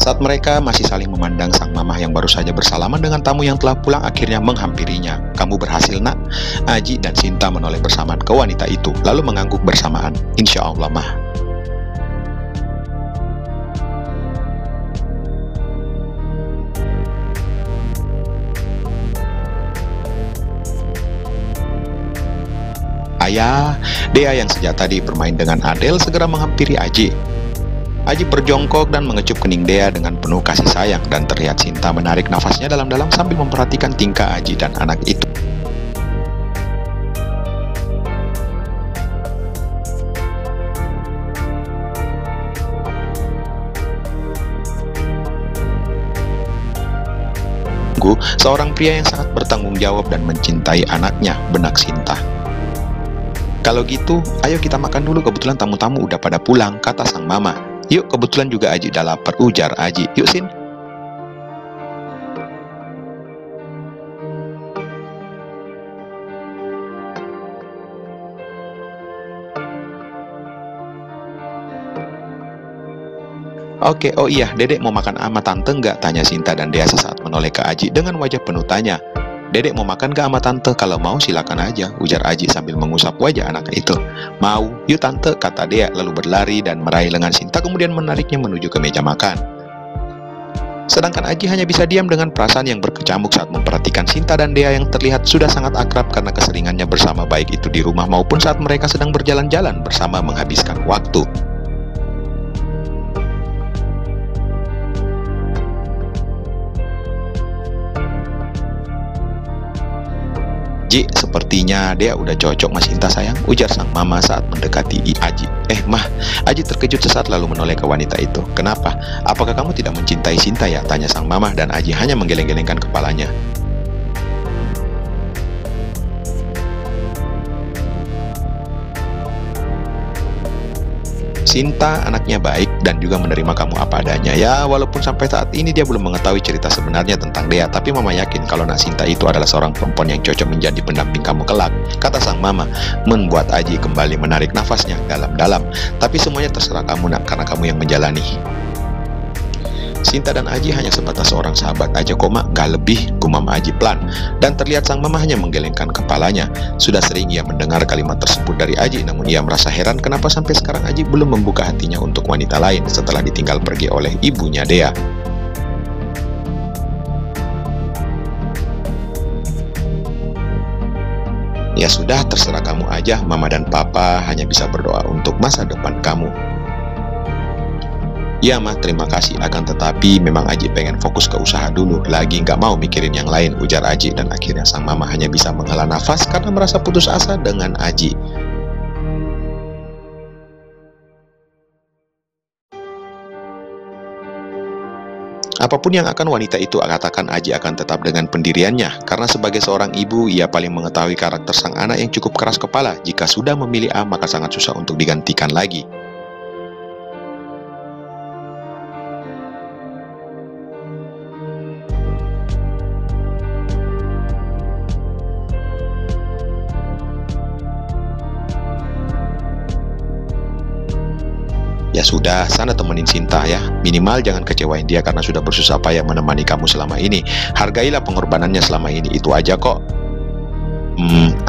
Saat mereka masih saling memandang, sang mamah yang baru saja bersalaman dengan tamu yang telah pulang akhirnya menghampirinya. "Kamu berhasil, Nak." Aji dan Sinta menoleh bersamaan ke wanita itu, lalu mengangguk bersamaan. "Insya Allah, Mah." "Ayah." Dea yang sejak tadi bermain dengan Adele segera menghampiri Aji. Aji berjongkok dan mengecup kening Dea dengan penuh kasih sayang, dan terlihat Sinta menarik nafasnya dalam-dalam sambil memperhatikan tingkah Aji dan anak itu. Seorang pria yang sangat bertanggung jawab dan mencintai anaknya, benak Sinta. "Kalau gitu, ayo kita makan dulu, kebetulan tamu-tamu udah pada pulang," kata sang mama. "Yuk, kebetulan juga Aji udah lapar," ujar Aji. "Yuk, Sin." "Oke, oh iya, Dedek mau makan sama Tante nggak?" tanya Sinta dan Dea sesaat menoleh ke Aji dengan wajah penuh tanya. "Dedek mau makan nggak sama Tante? Kalau mau silakan aja," ujar Aji sambil mengusap wajah anak itu. "Mau, yuk Tante," kata Dea lalu berlari dan meraih lengan Sinta kemudian menariknya menuju ke meja makan. Sedangkan Aji hanya bisa diam dengan perasaan yang berkecamuk saat memperhatikan Sinta dan Dea yang terlihat sudah sangat akrab karena keseringannya bersama, baik itu di rumah maupun saat mereka sedang berjalan-jalan bersama menghabiskan waktu. "Ji, sepertinya Dea udah cocok Mas Sinta sayang," ujar sang mama saat mendekati Aji. Mah." Aji terkejut sesaat lalu menoleh ke wanita itu. "Kenapa? Apakah kamu tidak mencintai Sinta ya?" tanya sang mama, dan Aji hanya menggeleng-gelengkan kepalanya. "Sinta anaknya baik dan juga menerima kamu apa adanya. Ya, walaupun sampai saat ini dia belum mengetahui cerita sebenarnya tentang Dea, tapi mama yakin kalau Nak Sinta itu adalah seorang perempuan yang cocok menjadi pendamping kamu kelak," kata sang mama, membuat Aji kembali menarik nafasnya dalam-dalam. "Tapi semuanya terserah kamu, Nak, karena kamu yang menjalani." Sinta dan Aji hanya sebatas seorang sahabat aja kok, Mak, gak lebih, gumam Aji pelan. Dan terlihat sang mama hanya menggelengkan kepalanya. Sudah sering ia mendengar kalimat tersebut dari Aji, namun ia merasa heran kenapa sampai sekarang Aji belum membuka hatinya untuk wanita lain setelah ditinggal pergi oleh ibunya Dea. "Ya sudah, terserah kamu aja, Mama dan Papa hanya bisa berdoa untuk masa depan kamu." "Ya, Mah, terima kasih. Akan tetapi memang Aji pengen fokus ke usaha dulu, lagi nggak mau mikirin yang lain," ujar Aji, dan akhirnya sang mama hanya bisa menghela nafas karena merasa putus asa dengan Aji. Apapun yang akan wanita itu katakan, Aji akan tetap dengan pendiriannya, karena sebagai seorang ibu, ia paling mengetahui karakter sang anak yang cukup keras kepala. Jika sudah memilih A, maka sangat susah untuk digantikan lagi. "Ya sudah, sana temenin Sinta ya. Minimal jangan kecewain dia karena sudah bersusah payah menemani kamu selama ini. Hargailah pengorbanannya selama ini, itu aja kok."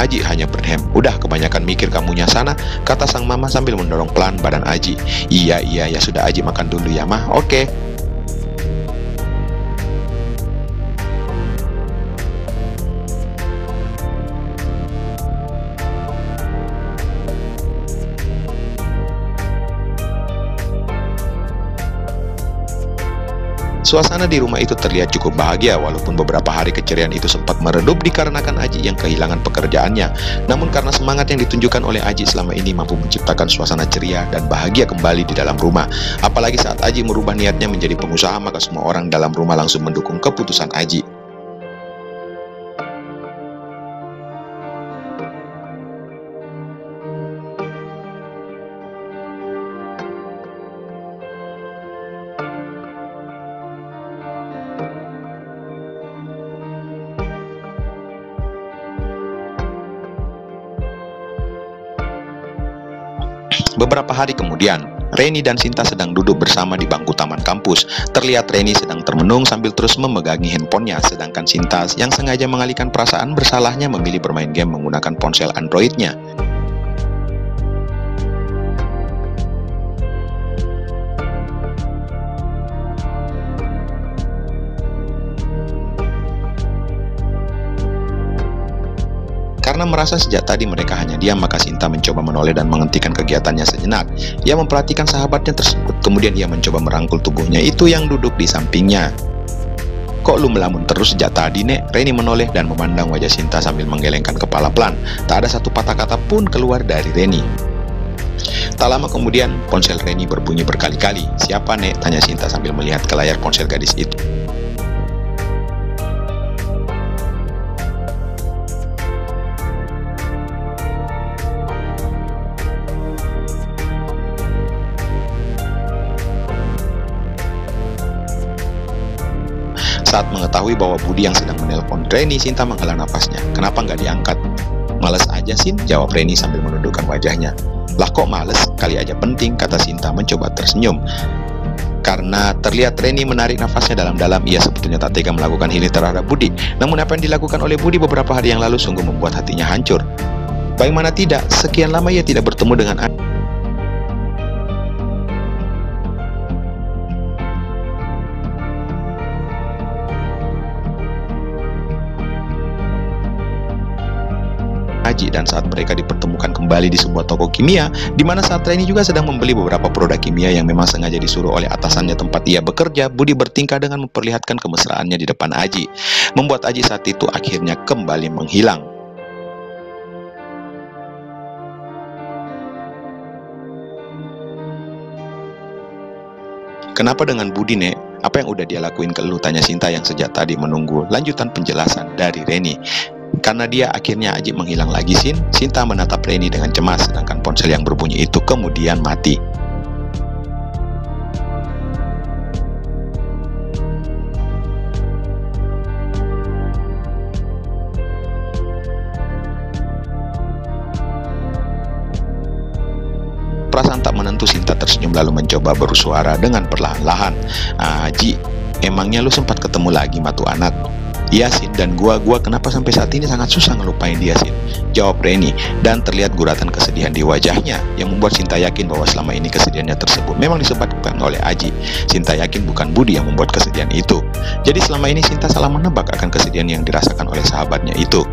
Aji hanya berhem. "Udah kebanyakan mikir kamunya sana," kata sang mama sambil mendorong pelan badan Aji. Iya, ya sudah, Aji makan dulu ya, Mah." "Oke." Suasana di rumah itu terlihat cukup bahagia, walaupun beberapa hari keceriaan itu sempat meredup dikarenakan Aji yang kehilangan pekerjaannya. Namun karena semangat yang ditunjukkan oleh Aji selama ini mampu menciptakan suasana ceria dan bahagia kembali di dalam rumah. Apalagi saat Aji merubah niatnya menjadi pengusaha, maka semua orang dalam rumah langsung mendukung keputusan Aji. Beberapa hari kemudian, Reni dan Sinta sedang duduk bersama di bangku taman kampus. Terlihat Reni sedang termenung sambil terus memegangi handphonenya, sedangkan Sinta yang sengaja mengalihkan perasaan bersalahnya memilih bermain game menggunakan ponsel Androidnya. Karena merasa sejak tadi mereka hanya diam, maka Sinta mencoba menoleh dan menghentikan kegiatannya sejenak. Ia memperhatikan sahabatnya tersebut, kemudian ia mencoba merangkul tubuhnya itu yang duduk di sampingnya. "Kok lu melamun terus sejak tadi, Nek?" Reni menoleh dan memandang wajah Sinta sambil menggelengkan kepala pelan. Tak ada satu patah kata pun keluar dari Reni. Tak lama kemudian, ponsel Reni berbunyi berkali-kali. "Siapa, Nek?" tanya Sinta sambil melihat ke layar ponsel gadis itu. Saat mengetahui bahwa Budi yang sedang menelpon Reni, Sinta menghela nafasnya. "Kenapa nggak diangkat?" "Males aja, Sin," jawab Reni sambil menundukkan wajahnya. "Lah kok males? Kali aja penting," kata Sinta mencoba tersenyum. Karena terlihat Reni menarik nafasnya dalam-dalam, ia sebetulnya tak tega melakukan ini terhadap Budi. Namun apa yang dilakukan oleh Budi beberapa hari yang lalu sungguh membuat hatinya hancur. Bagaimana tidak, sekian lama ia tidak bertemu dengan Aji, dan saat mereka dipertemukan kembali di sebuah toko kimia, di mana saat Reni juga sedang membeli beberapa produk kimia yang memang sengaja disuruh oleh atasannya tempat ia bekerja, Budi bertingkah dengan memperlihatkan kemesraannya di depan Aji, membuat Aji saat itu akhirnya kembali menghilang. "Kenapa dengan Budi, Nek? Apa yang udah dia lakuin ke lu?" tanya Sinta yang sejak tadi menunggu lanjutan penjelasan dari Reni. Karena dia akhirnya Aji menghilang lagi, Sin. Sinta menatap Reni dengan cemas, sedangkan ponsel yang berbunyi itu kemudian mati. Perasaan tak menentu Sinta tersenyum lalu mencoba bersuara dengan perlahan-lahan. "Aji, emangnya lu sempat ketemu lagi sama tuh anak?" "Iya, Sin, dan gua kenapa sampai saat ini sangat susah ngelupain dia, Sin," jawab Reni, dan terlihat guratan kesedihan di wajahnya yang membuat Sinta yakin bahwa selama ini kesedihannya tersebut memang disebabkan oleh Aji. Sinta yakin bukan Budi yang membuat kesedihan itu. Jadi selama ini Sinta salah menebak akan kesedihan yang dirasakan oleh sahabatnya itu.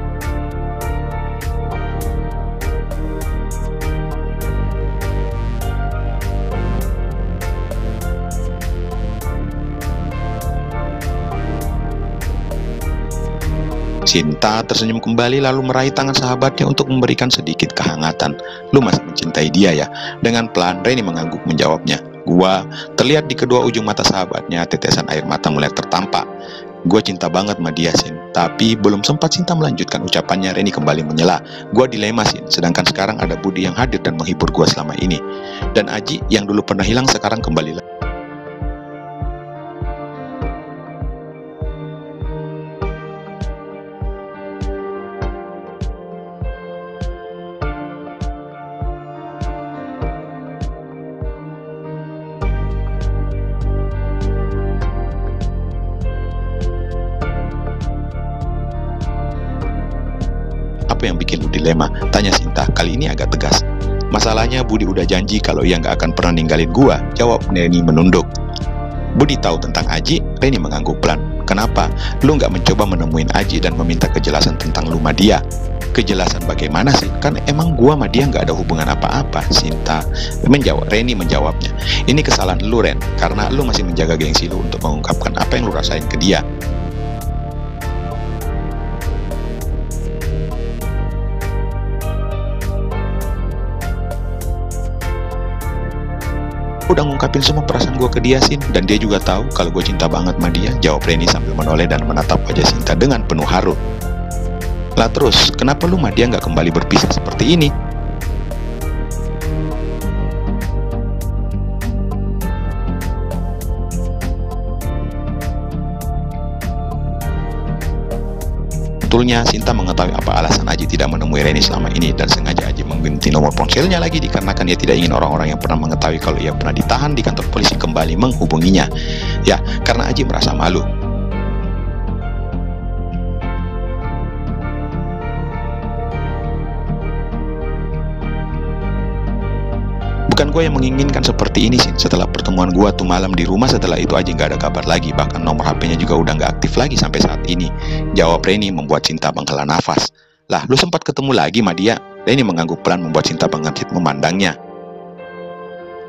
Sinta tersenyum kembali lalu meraih tangan sahabatnya untuk memberikan sedikit kehangatan. "Lu masih mencintai dia ya?" Dengan pelan Reni mengangguk menjawabnya. "Gua." Terlihat di kedua ujung mata sahabatnya tetesan air mata mulai tertampak. "Gua cinta banget sama dia, Sin." Tapi belum sempat Sinta melanjutkan ucapannya, Reni kembali menyela. "Gua dilema, Sin. Sedangkan sekarang ada Budi yang hadir dan menghibur gua selama ini. Dan Aji yang dulu pernah hilang sekarang kembali lagi." "Apa yang bikin lu dilema?" tanya Sinta, kali ini agak tegas. "Masalahnya Budi udah janji kalau ia nggak akan pernah ninggalin gua," jawab Reni menunduk. "Budi tahu tentang Aji?" Reni mengangguk pelan. "Kenapa? Lu nggak mencoba menemuin Aji dan meminta kejelasan tentang lu sama dia?" "Kejelasan bagaimana sih? Kan emang gua sama dia nggak ada hubungan apa-apa," Sinta menjawab. Reni menjawabnya. "Ini kesalahan lu, Ren, karena lu masih menjaga gengsi lu untuk mengungkapkan apa yang lu rasain ke dia." "Udah ngungkapin semua perasaan gue ke dia, Sin, dan dia juga tahu kalau gue cinta banget sama dia," jawab Reni sambil menoleh dan menatap wajah Sinta dengan penuh haru. "Lah terus, kenapa lu sama dia nggak kembali berpisah seperti ini?" Sebetulnya Sinta mengetahui apa alasan Aji tidak menemui Reni selama ini, dan sengaja Aji mengganti nomor ponselnya lagi dikarenakan ia tidak ingin orang-orang yang pernah mengetahui kalau ia pernah ditahan di kantor polisi kembali menghubunginya. Ya, karena Aji merasa malu. Bukan gue yang menginginkan seperti ini sih. Setelah pertemuan gue tuh malam di rumah, setelah itu Aji nggak ada kabar lagi. Bahkan nomor HP-nya juga udah nggak aktif lagi sampai saat ini. Jawab Reni membuat Sinta menghela nafas. Lah, lu sempat ketemu lagi sama dia? Reni mengangguk pelan membuat Sinta bangkit memandangnya.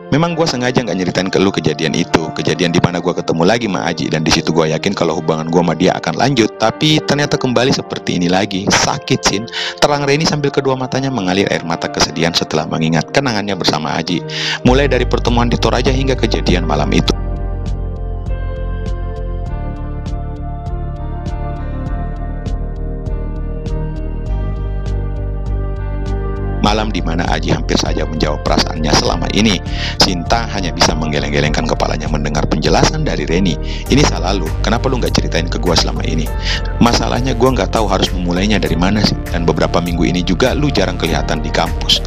Memang gue sengaja nggak nyeritain ke lu kejadian itu, kejadian di mana gue ketemu lagi sama Aji, dan di situ gue yakin kalau hubungan gue sama dia akan lanjut. Tapi ternyata kembali seperti ini lagi. Sakit, Sin. Terang Reni sambil kedua matanya mengalir air mata kesedihan setelah mengingat kenangannya bersama Aji. Mulai dari pertemuan di Toraja hingga kejadian malam itu. Malam di mana Aji hampir saja menjawab perasaannya selama ini. Sinta hanya bisa menggeleng-gelengkan kepalanya mendengar penjelasan dari Reni. Ini salah lu, kenapa lu nggak ceritain ke gua selama ini? Masalahnya gua nggak tahu harus memulainya dari mana sih. Dan beberapa minggu ini juga lu jarang kelihatan di kampus.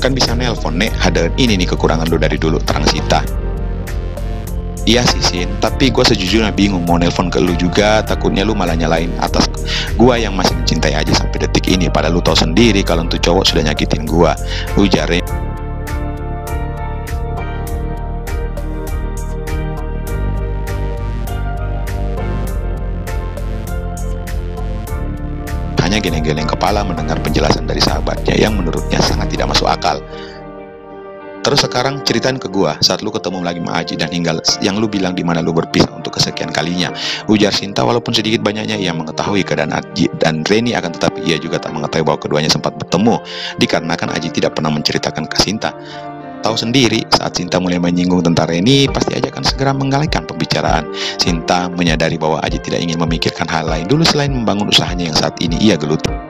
Kan bisa nelpon, Nek, ada ini nih kekurangan lu dari dulu, terang Sinta. Iya sih, Sin, tapi gue sejujurnya bingung mau nelpon ke lu juga, takutnya lu malah nyalain atas gue yang masih mencintai Aji sampai detik ini. Padahal lu tahu sendiri kalau untuk cowok sudah nyakitin gue, ujar Reni. Hanya geleng-geleng kepala mendengar penjelasan dari sahabatnya yang menurutnya sangat tidak masuk akal. Terus sekarang ceritain ke gua saat lu ketemu lagi sama Aji dan hingga yang lu bilang di mana lu berpisah untuk kesekian kalinya, ujar Sinta. Walaupun sedikit banyaknya ia mengetahui keadaan Aji dan Reni, akan tetapi ia juga tak mengetahui bahwa keduanya sempat bertemu, dikarenakan Aji tidak pernah menceritakan ke Sinta. Tahu sendiri, saat Sinta mulai menyinggung tentang Reni, pasti Aji akan segera mengalihkan pembicaraan. Sinta menyadari bahwa Aji tidak ingin memikirkan hal lain dulu selain membangun usahanya yang saat ini ia geluti.